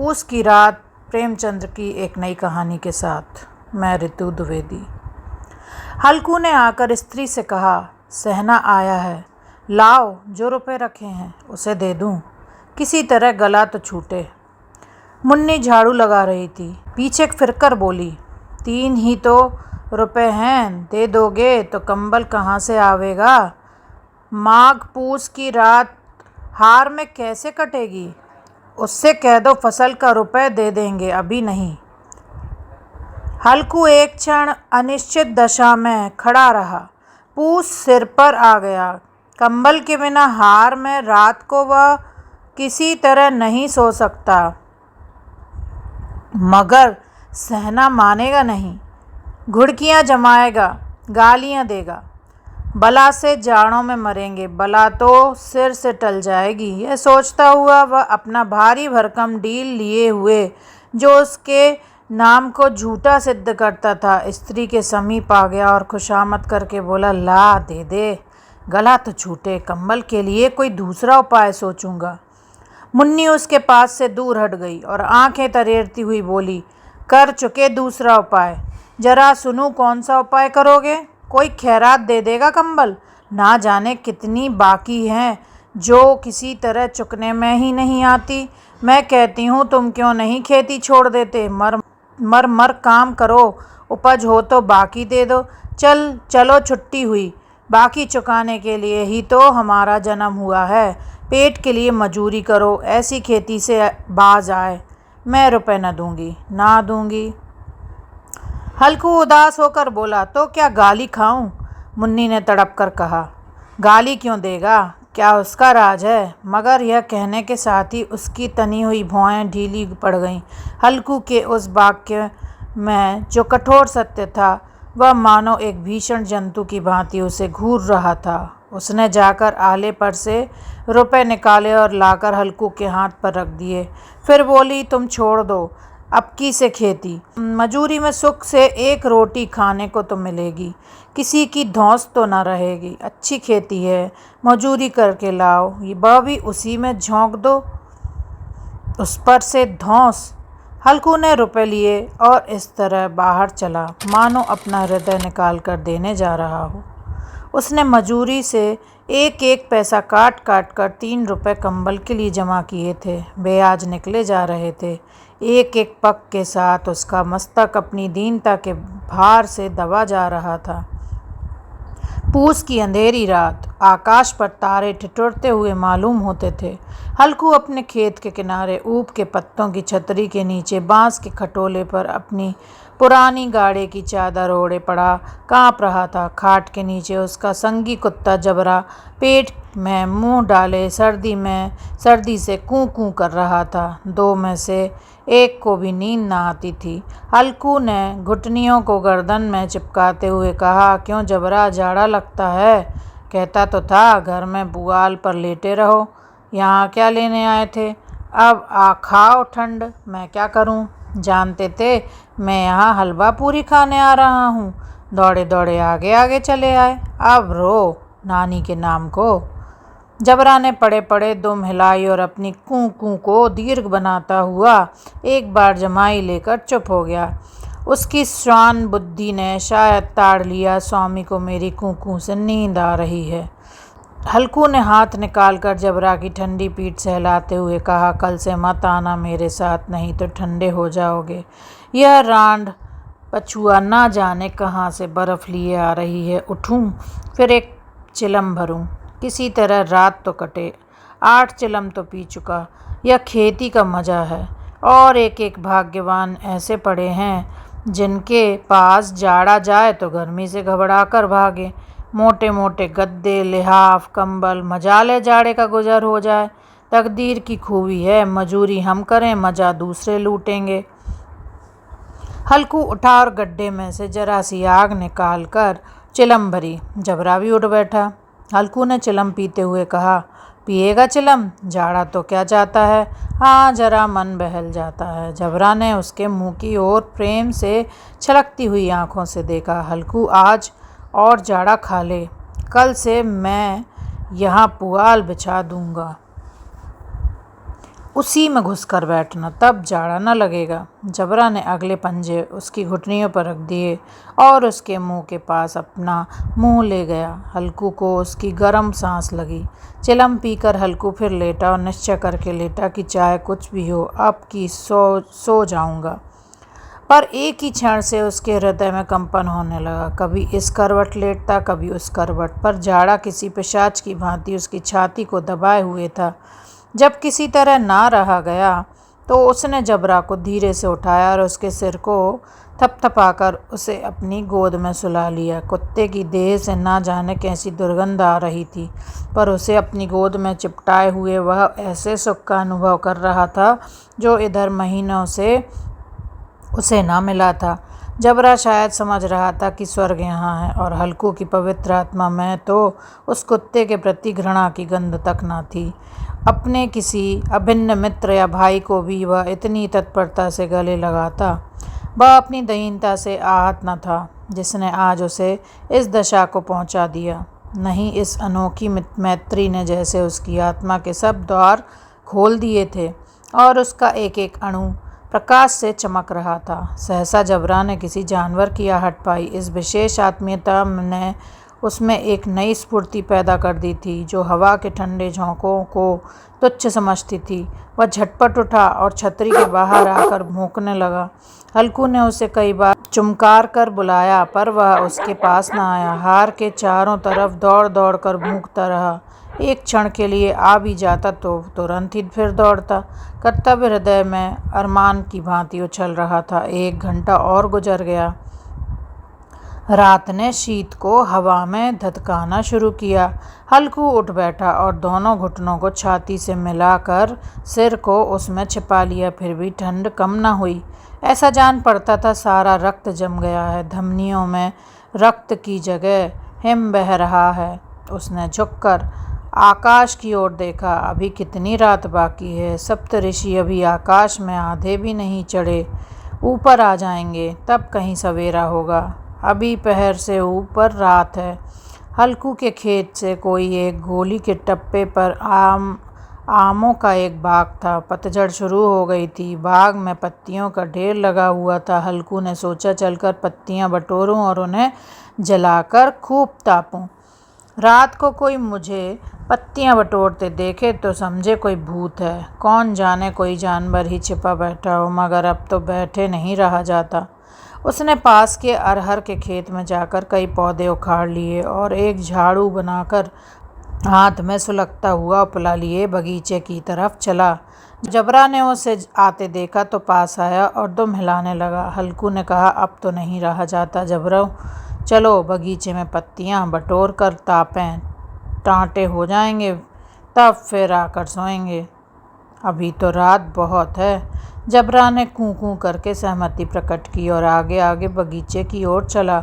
पूस की रात प्रेमचंद्र की एक नई कहानी के साथ। मैं ऋतु द्विवेदी। हल्कू ने आकर स्त्री से कहा, सहना आया है, लाओ जो रुपए रखे हैं उसे दे दूं। किसी तरह गला तो छूटे। मुन्नी झाड़ू लगा रही थी, पीछे फिरकर बोली, 3 ही तो रुपए हैं, दे दोगे तो कंबल कहाँ से आवेगा। माघ पूस की रात हार में कैसे कटेगी। उससे कह दो फसल का रुपए दे देंगे, अभी नहीं। हल्कू एक क्षण अनिश्चित दशा में खड़ा रहा। पूस सिर पर आ गया। कंबल के बिना हार में रात को वह किसी तरह नहीं सो सकता, मगर सहना मानेगा नहीं। घुड़कियां जमाएगा, गालियां देगा। बला से जाड़ों में मरेंगे, बला तो सिर से टल जाएगी। यह सोचता हुआ वह अपना भारी भरकम डील लिए हुए, जो उसके नाम को झूठा सिद्ध करता था, स्त्री के समीप आ गया और खुशामद करके बोला, ला दे दे, गला तो छूटे, कंबल के लिए कोई दूसरा उपाय सोचूंगा। मुन्नी उसके पास से दूर हट गई और आंखें तरेरती हुई बोली, कर चुके दूसरा उपाय, जरा सुनूं कौन सा उपाय करोगे। कोई खैरात दे देगा कंबल, ना जाने कितनी बाकी हैं जो किसी तरह चुकने में ही नहीं आती। मैं कहती हूँ तुम क्यों नहीं खेती छोड़ देते, मर काम करो, उपज हो तो बाकी दे दो। चलो छुट्टी हुई, बाकी चुकाने के लिए ही तो हमारा जन्म हुआ है। पेट के लिए मजूरी करो, ऐसी खेती से बाज आए। मैं रुपए न दूंगी। हल्कू उदास होकर बोला, तो क्या गाली खाऊं। मुन्नी ने तड़प कर कहा, गाली क्यों देगा, क्या उसका राज है। मगर यह कहने के साथ ही उसकी तनी हुई भौहें ढीली पड़ गईं। हल्कू के उस वाक्य में जो कठोर सत्य था, वह मानो एक भीषण जंतु की भांति उसे घूर रहा था। उसने जाकर आले पर से रुपए निकाले और लाकर हल्कू के हाथ पर रख दिए। फिर बोली, तुम छोड़ दो अबकी से खेती, मजूरी में सुख से एक रोटी खाने को तो मिलेगी, किसी की धौंस तो न रहेगी। अच्छी खेती है, मजूरी करके लाओ, वह भी उसी में झोंक दो, उस पर से धौंस। हल्कू ने रुपए लिए और इस तरह बाहर चला, मानो अपना हृदय निकाल कर देने जा रहा हो। उसने मजूरी से एक एक पैसा काट कर 3 रुपए कंबल के लिए जमा किए थे। वे आज निकले जा रहे थे। एक एक पग के साथ उसका मस्तक अपनी दीनता के भार से दबा जा रहा था। पूस की अंधेरी रात, आकाश पर तारे ठिठुरते हुए मालूम होते थे। हल्कू अपने खेत के किनारे ऊप के पत्तों की छतरी के नीचे बांस के खटोले पर अपनी पुरानी गाड़ी की चादर ओढ़े पड़ा कांप रहा था। खाट के नीचे उसका संगी कुत्ता जबरा पेट में मुंह डाले सर्दी से कूं कूं कर रहा था। 2 में से एक को भी नींद न आती थी। हल्कू ने घुटनियों को गर्दन में चिपकाते हुए कहा, क्यों जबरा, जाड़ा लगता है। कहता तो था घर में पुआल पर लेटे रहो, यहाँ क्या लेने आए थे। अब खाओ ठंड, मैं क्या करूं। जानते थे मैं यहाँ हलवा पूरी खाने आ रहा हूँ, दौड़े दौड़े आगे आगे चले आए। अब रो नानी के नाम को। जबरा ने पड़े पड़े दुम हिलाई और अपनी कूं कूं को दीर्घ बनाता हुआ एक बार जमाई लेकर चुप हो गया। उसकी श्वान बुद्धि ने शायद ताड़ लिया, स्वामी को मेरी कूं कूं से नींद आ रही है। हल्कू ने हाथ निकालकर जबरा की ठंडी पीठ सहलाते हुए कहा, कल से मत आना मेरे साथ, नहीं तो ठंडे हो जाओगे। यह रांड पछुआ ना जाने कहाँ से बर्फ़ लिए आ रही है। उठूं फिर एक चिलम भरूं, किसी तरह रात तो कटे। 8 चिलम तो पी चुका। यह खेती का मज़ा है। और एक एक भाग्यवान ऐसे पड़े हैं जिनके पास जाड़ा जाए तो गर्मी से घबरा कर भागे। मोटे मोटे गद्दे, लिहाफ, कंबल, मजाले जाड़े का गुजर हो जाए। तकदीर की खूबी है, मजूरी हम करें, मज़ा दूसरे लूटेंगे। हल्कू उठा और गड्ढे में से जरा सी आग निकाल कर चिलम भरी। जबरा भी उठ बैठा। हल्कू ने चिलम पीते हुए कहा, पिएगा चिलम, जाड़ा तो क्या जाता है, हाँ जरा मन बहल जाता है। जबरा ने उसके मुंह की ओर प्रेम से छलकती हुई आंखों से देखा। हल्कू, आज और जाड़ा खा ले, कल से मैं यहाँ पुआल बिछा दूंगा। उसी में घुसकर बैठना, तब जाड़ा न लगेगा। जबरा ने अगले पंजे उसकी घुटनियों पर रख दिए और उसके मुंह के पास अपना मुंह ले गया। हल्कू को उसकी गर्म सांस लगी। चिलम पीकर हल्कू फिर लेटा और निश्चय करके लेटा कि चाहे कुछ भी हो, अब की सो जाऊंगा। पर एक ही क्षण से उसके हृदय में कंपन होने लगा। कभी इस करवट लेटता, कभी उस करवट पर। जाड़ा किसी पिशाच की भांति उसकी छाती को दबाए हुए था। जब किसी तरह ना रहा गया तो उसने जबरा को धीरे से उठाया और उसके सिर को थपथपाकर उसे अपनी गोद में सुला लिया। कुत्ते की देह से ना जाने कैसी दुर्गंध आ रही थी, पर उसे अपनी गोद में चिपटाए हुए वह ऐसे सुख का अनुभव कर रहा था जो इधर महीनों से उसे ना मिला था। जबरा शायद समझ रहा था कि स्वर्ग यहाँ है, और हल्कू की पवित्र आत्मा में तो उस कुत्ते के प्रति घृणा की गंध तक न थी। अपने किसी अभिन्न मित्र या भाई को भी वह इतनी तत्परता से गले लगाता। वह अपनी दीनता से आहत न था जिसने आज उसे इस दशा को पहुंचा दिया। नहीं, इस अनोखी मैत्री ने जैसे उसकी आत्मा के सब द्वार खोल दिए थे और उसका एक एक अणु प्रकाश से चमक रहा था। सहसा जबरा ने किसी जानवर की आहट पाई। इस विशेष आत्मीयता ने उसमें एक नई स्फूर्ति पैदा कर दी थी जो हवा के ठंडे झोंकों को तुच्छ समझती थी। वह झटपट उठा और छतरी के बाहर आकर भौंकने लगा। हल्कू ने उसे कई बार चुमकार कर बुलाया, पर वह उसके पास न आया। हार के चारों तरफ दौड़ दौड़ कर भूखता रहा। एक क्षण के लिए आ भी जाता तो तुरंत ही फिर दौड़ता। कर्तव्य हृदय में अरमान की भांति उछल रहा था। 1 घंटा और गुजर गया। रात ने शीत को हवा में धधकाना शुरू किया। हल्कू उठ बैठा और दोनों घुटनों को छाती से मिलाकर सिर को उसमें छिपा लिया। फिर भी ठंड कम न हुई। ऐसा जान पड़ता था सारा रक्त जम गया है, धमनियों में रक्त की जगह हिम बह रहा है। उसने झुककर आकाश की ओर देखा। अभी कितनी रात बाकी है। सप्तऋषि अभी आकाश में आधे भी नहीं चढ़े, ऊपर आ जाएंगे, तब कहीं सवेरा होगा। अभी पहर से ऊपर रात है। हल्कू के खेत से कोई एक गोली के टप्पे पर आमों का एक बाग था। पतझड़ शुरू हो गई थी। बाग में पत्तियों का ढेर लगा हुआ था। हल्कू ने सोचा चलकर पत्तियां बटोरूं और उन्हें जलाकर खूब तापूं। रात को कोई मुझे पत्तियां बटोरते देखे तो समझे कोई भूत है। कौन जाने कोई जानवर ही छिपा बैठा हो, मगर अब तो बैठे नहीं रहा जाता। उसने पास के अरहर के खेत में जाकर कई पौधे उखाड़ लिए और एक झाड़ू बनाकर हाथ में सुलगता हुआ उपला लिए बगीचे की तरफ चला। जबरा ने उसे आते देखा तो पास आया और दुम हिलाने लगा। हल्कू ने कहा, अब तो नहीं रहा जाता जबरा, चलो बगीचे में पत्तियां बटोर कर तापें, टाँटे हो जाएंगे, तब फिर आकर सोएंगे। अभी तो रात बहुत है। जबरा ने कूं कूं करके सहमति प्रकट की और आगे आगे बगीचे की ओर चला।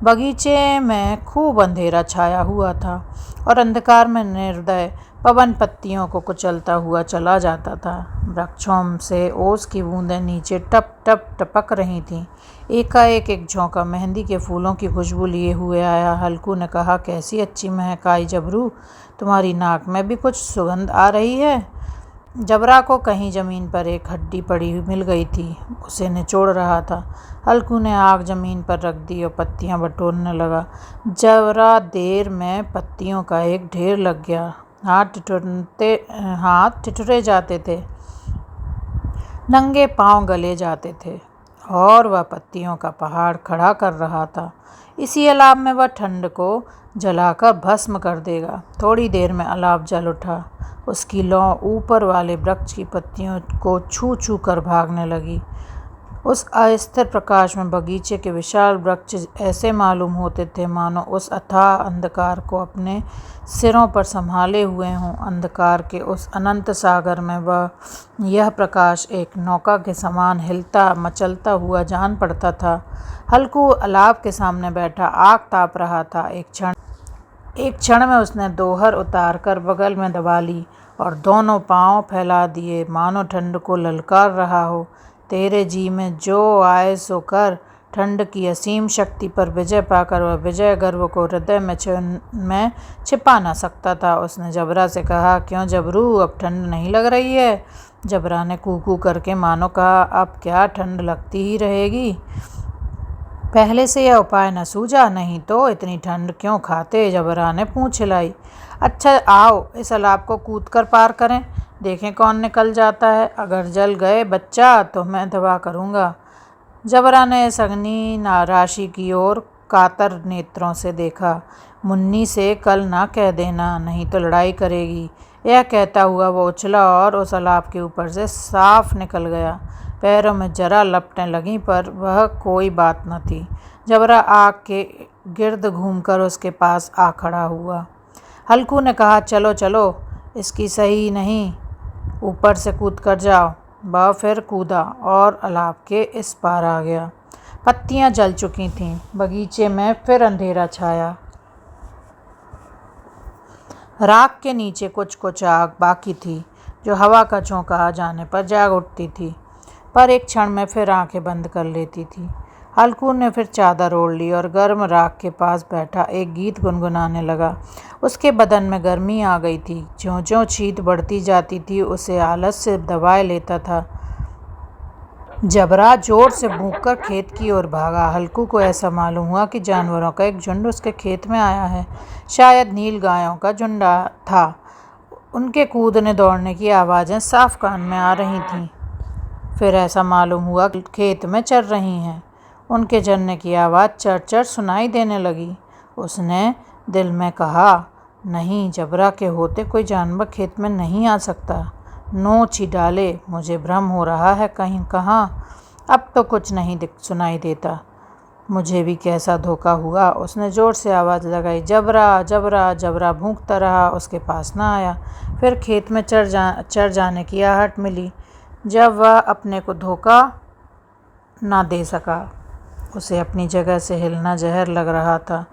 बगीचे में खूब अंधेरा छाया हुआ था और अंधकार में निर्दय पवन पत्तियों को कुचलता हुआ चला जाता था। वृक्षों से ओस की बूंदें नीचे टप टप टपक रही थीं। एकाएक एक झोंका मेहंदी के फूलों की खुशबू लिए हुए आया। हल्कू ने कहा, कैसी अच्छी महक आई जबरू, तुम्हारी नाक में भी कुछ सुगंध आ रही है। जबरा को कहीं जमीन पर एक हड्डी पड़ी हुई मिल गई थी, उसे निचोड़ रहा था। हल्कू ने आग जमीन पर रख दी और पत्तियां बटोरने लगा। जबरा देर में पत्तियों का एक ढेर लग गया। हाथ ठिठुरे जाते थे, नंगे पांव गले जाते थे और वह पत्तियों का पहाड़ खड़ा कर रहा था। इसी अलाव में वह ठंड को जलाकर भस्म कर देगा। थोड़ी देर में अलाव जल उठा। उसकी लौ ऊपर वाले वृक्ष की पत्तियों को छू छू कर भागने लगी। उस अस्थिर प्रकाश में बगीचे के विशाल वृक्ष ऐसे मालूम होते थे मानो उस अथाह अंधकार को अपने सिरों पर संभाले हुए हों। अंधकार के उस अनंत सागर में वह यह प्रकाश एक नौका के समान हिलता मचलता हुआ जान पड़ता था। हल्कू अलाव के सामने बैठा आग ताप रहा था। एक क्षण में उसने दोहर उतार कर बगल में दबा ली और दोनों पांव फैला दिए मानो ठंड को ललकार रहा हो। तेरे जी में जो आए सो कर, ठंड की असीम शक्ति पर विजय पाकर वह विजय गर्व को हृदय में छिपा न सकता था। उसने जबरा से कहा, क्यों जबरू, अब ठंड नहीं लग रही है? जबरा ने कू करके मानो कहा, अब क्या ठंड लगती ही रहेगी। पहले से यह उपाय न सूझा, नहीं तो इतनी ठंड क्यों खाते? जबरा ने पूंछ हिलाई। अच्छा आओ इस तालाब को कूद कर पार करें, देखें कौन निकल जाता है। अगर जल गए बच्चा तो मैं दवा करूँगा। जबरा ने सघनी राशि की ओर कातर नेत्रों से देखा। मुन्नी से कल ना कह देना, नहीं तो लड़ाई करेगी। यह कहता हुआ वो उछला और उस तालाब के ऊपर से साफ निकल गया। पैरों में जरा लपटें लगीं पर वह कोई बात न थी। जबरा आग के गिर्द घूमकर उसके पास आ खड़ा हुआ। हल्कू ने कहा, चलो चलो, इसकी सही नहीं, ऊपर से कूद कर जाओ। वह फिर कूदा और तालाब के इस पार आ गया। पत्तियां जल चुकी थीं। बगीचे में फिर अंधेरा छाया। राख के नीचे कुछ कुछ आग बाकी थी, जो हवा का झोंका आ जाने पर जाग उठती थी, पर एक क्षण में फिर आंखें बंद कर लेती थी। हल्कू ने फिर चादर ओढ़ ली और गर्म राख के पास बैठा एक गीत गुनगुनाने लगा। उसके बदन में गर्मी आ गई थी। ज्यों-ज्यों शीत बढ़ती जाती थी, उसे आलस से दबाए लेता था। जबरा जोर से भूंककर खेत की ओर भागा। हल्कू को ऐसा मालूम हुआ कि जानवरों का एक झुंड उसके खेत में आया है। शायद नील गायों का झुंड था। उनके कूदने दौड़ने की आवाज़ें साफ कान में आ रही थीं। फिर ऐसा मालूम हुआ कि खेत में चर रही हैं। उनके चरने की आवाज़ चर सुनाई देने लगी। उसने दिल में कहा, नहीं, जबरा के होते कोई जानवर खेत में नहीं आ सकता। नोच ही डाले, मुझे भ्रम हो रहा है कहीं कहाँ। अब तो कुछ नहीं सुनाई देता। मुझे भी कैसा धोखा हुआ। उसने जोर से आवाज़ लगाई, जबरा जबरा। जबरा भूंकता रहा, उसके पास ना आया। फिर खेत में चर जाने की आहट मिली। जब वह अपने को धोखा ना दे सका, उसे अपनी जगह से हिलना जहर लग रहा था।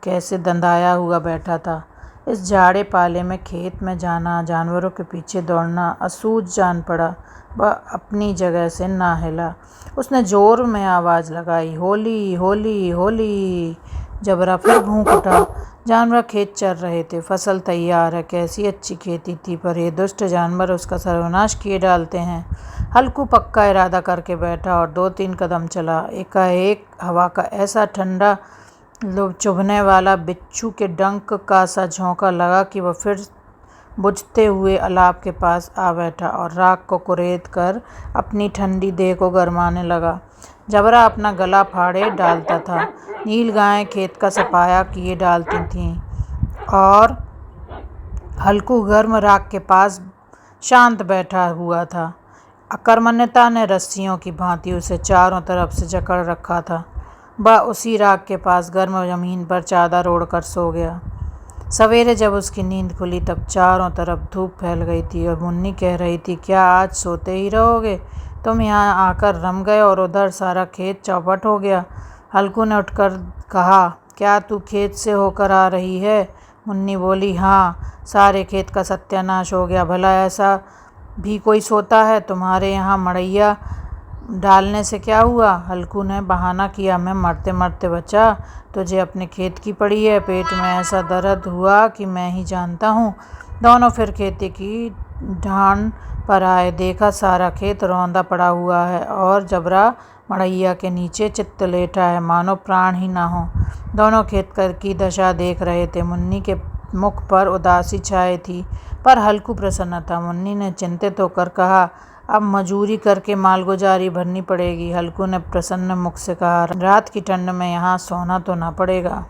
कैसे दंदाया हुआ बैठा था। इस जाड़े पाले में खेत में जाना, जानवरों के पीछे दौड़ना असूझ जान पड़ा। वह अपनी जगह से ना हिला। उसने जोर में आवाज़ लगाई, होली होली होली। जबरा फिर भूंक उठा। जानवर खेत चर रहे थे। फसल तैयार है। कैसी अच्छी खेती थी, पर ये दुष्ट जानवर उसका सर्वनाश किए डालते हैं। हल्कू पक्का इरादा करके बैठा और 2-3 कदम चला। एकाएक हवा का ऐसा ठंडा चुभने वाला बिच्छू के डंक का सा झोंका लगा कि वह फिर बुझते हुए तालाब के पास आ बैठा और राख को कुरेद कर अपनी ठंडी देह को गरमाने लगा। जबरा अपना गला फाड़े डालता था। नील गायें खेत का सफाया किए डालती थीं और हल्कू गर्म राख के पास शांत बैठा हुआ था। अकर्मण्यता ने रस्सियों की भांति उसे चारों तरफ से जकड़ रखा था। वह उसी राख के पास गर्म जमीन पर चादर ओढ़कर सो गया। सवेरे जब उसकी नींद खुली तब चारों तरफ धूप फैल गई थी और मुन्नी कह रही थी, क्या आज सोते ही रहोगे? तुम यहाँ आकर रम गए और उधर सारा खेत चौपट हो गया। हल्कू ने उठकर कहा, क्या तू खेत से होकर आ रही है? मुन्नी बोली, हाँ, सारे खेत का सत्यानाश हो गया। भला ऐसा भी कोई सोता है? तुम्हारे यहाँ मड़ैया डालने से क्या हुआ? हल्कू ने बहाना किया, मैं मरते मरते बचा। तुझे अपने खेत की पड़ी है। पेट में ऐसा दर्द हुआ कि मैं ही जानता हूँ। दोनों फिर खेती की ढान पर आए। देखा सारा खेत रौंदा पड़ा हुआ है और जबरा मड़ैया के नीचे चित्त लेटा है, मानो प्राण ही ना हो। दोनों खेत की दशा देख रहे थे। मुन्नी के मुख पर उदासी छाई थी, पर हल्कू प्रसन्न था। मुन्नी ने चिंतित होकर कहा, अब मजूरी करके मालगुजारी भरनी पड़ेगी। हल्कू ने प्रसन्न मुख से कहा, रात की ठंड में यहाँ सोना तो ना पड़ेगा।